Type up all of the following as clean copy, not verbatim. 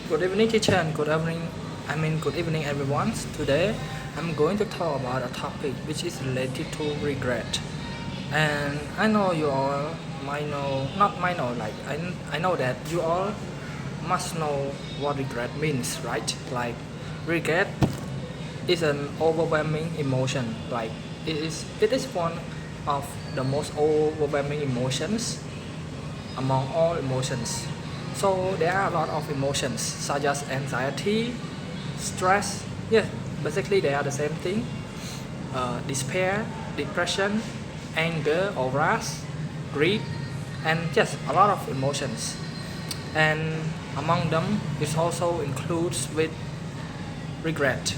Good evening, teacher, and good evening, everyone. Today, I'm going to talk about a topic which is related to regret. And I know you all might know, not might know, like I know that you all must know what regret means, right? Like, regret is an overwhelming emotion. Like, it is one of the most overwhelming emotions among all emotions. So there are a lot of emotions such as anxiety, stress. Yes, basically they are the same thing. Despair, depression, anger or wrath, grief, and just a lot of emotions. And among them, it also includes with regret.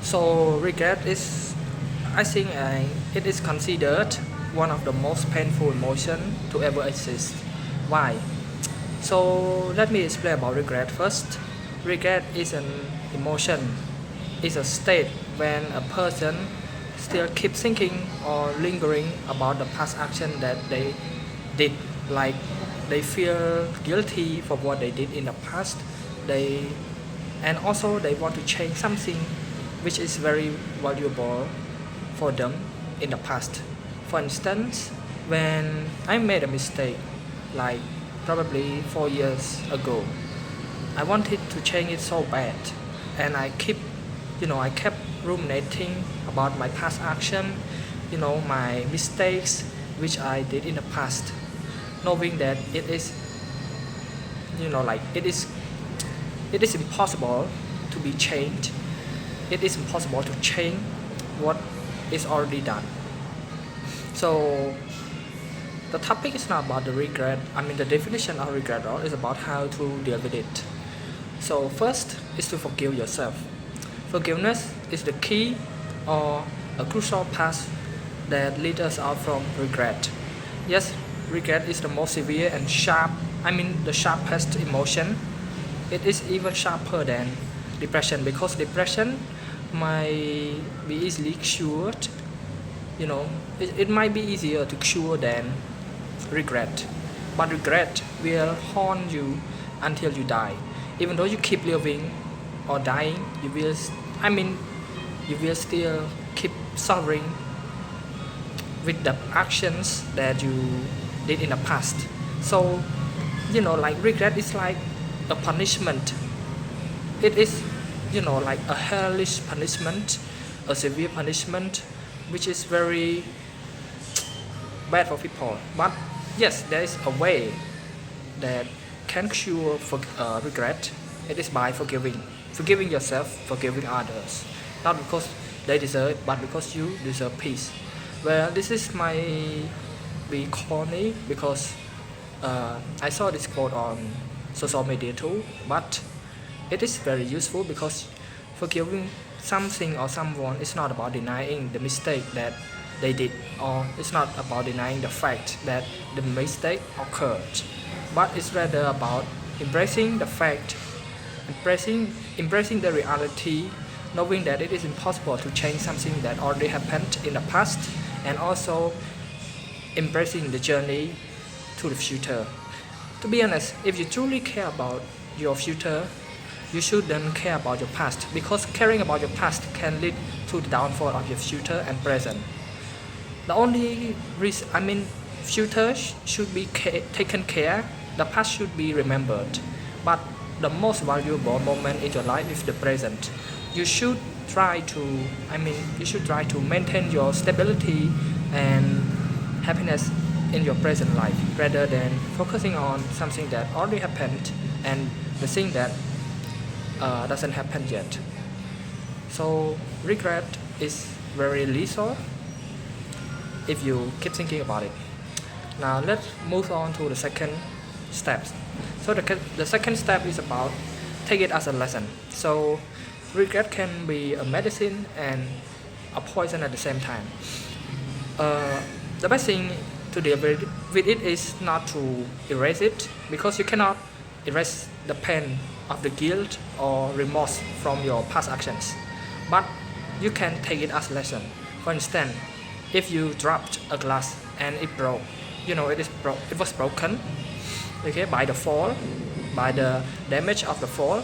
So regret is, I think, it is considered one of the most painful emotion to ever exist. Why? So let me explain about regret first. Regret is an emotion, is a state when a person still keep thinking or lingering about the past action that they did. Like they feel guilty for what they did in the past. They and also they want to change something which is very valuable for them in the past. For instance, when I made a mistake, like probably 4 years ago, I wanted to change it so bad, and I kept ruminating about my past action, my mistakes which I did in the past, knowing that it is, like it is impossible to be changed. It is impossible to change what is already done. So the topic is not about the regret. The definition of regret is about how to deal with it. So first is to forgive yourself. Forgiveness is the key or a crucial path that leads us out from regret. Yes, regret is the most severe and the sharpest emotion. It is even sharper than depression because depression might be easily cured. It might be easier to cure than regret. But regret will haunt you until you die. Even though you keep living or dying, you will still keep suffering with the actions that you did in the past. So, like regret is like a punishment. It is, like a hellish punishment, a severe punishment, which is very bad for people. But yes, there is a way that can cure regret. It is by forgiving yourself, forgiving others, not because they deserve it, but because you deserve peace. Well, this is my be corny because I saw this quote on social media too, but it is very useful because forgiving something or someone is not about denying the mistake that they did, or it's not about denying the fact that the mistake occurred, but it's rather about embracing the fact, embracing the reality, knowing that it is impossible to change something that already happened in the past, and also embracing the journey to the future. To be honest, if you truly care about your future, you shouldn't care about your past because caring about your past can lead to the downfall of your future and present. The only reason, future should be taken care, the past should be remembered, but the most valuable moment in your life is the present. You should try to, you should try to maintain your stability and happiness in your present life rather than focusing on something that already happened and the thing that doesn't happen yet. So regret is very lethal if you keep thinking about it. Now let's move on to the second step. So the second step is about take it as a lesson. So regret can be a medicine and a poison at the same time. The best thing to deal with it is not to erase it because you cannot erase the pain of the guilt or remorse from your past actions, but you can take it as a lesson. For instance, if you dropped a glass and it broke, it was broken, okay, by the fall, by the damage of the fall.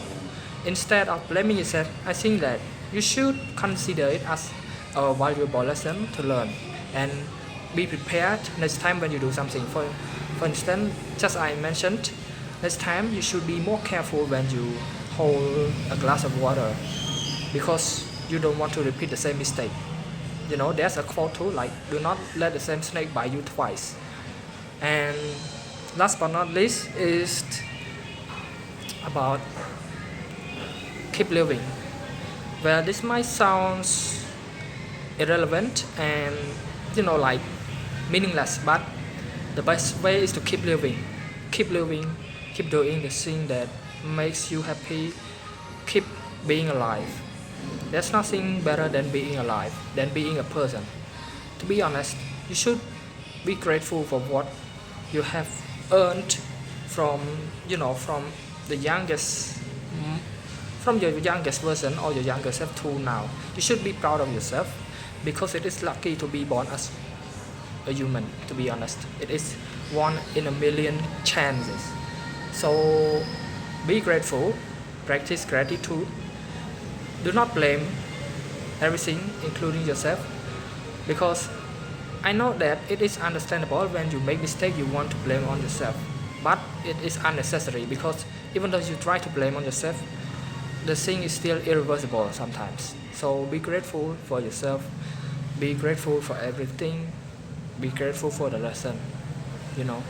Instead of blaming yourself, I think that you should consider it as a valuable lesson to learn and be prepared next time when you do something. For instance, just I mentioned, next time you should be more careful when you hold a glass of water because you don't want to repeat the same mistake. You know, there's a quote too, like, do not let the same snake bite you twice. And last but not least is about keep living. Well, this might sound irrelevant and like meaningless, but the best way is to keep living, keep doing the thing that makes you happy, keep being alive. There's nothing better than being alive, than being a person. To be honest, you should be grateful for what you have earned from from the youngest from your youngest version or your younger self to now. You should be proud of yourself because it is lucky to be born as a human. To be honest, it is one in a million chances. So be grateful, practice gratitude. Do not blame everything, including yourself, because I know that it is understandable when you make mistake you want to blame on yourself, but it is unnecessary because even though you try to blame on yourself, the thing is still irreversible sometimes. So be grateful for yourself, be grateful for everything, be grateful for the lesson. You know,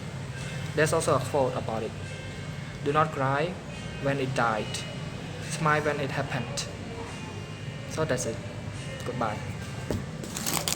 there's also a quote about it. Do not cry when it died, smile when it happened. So that's it. Goodbye.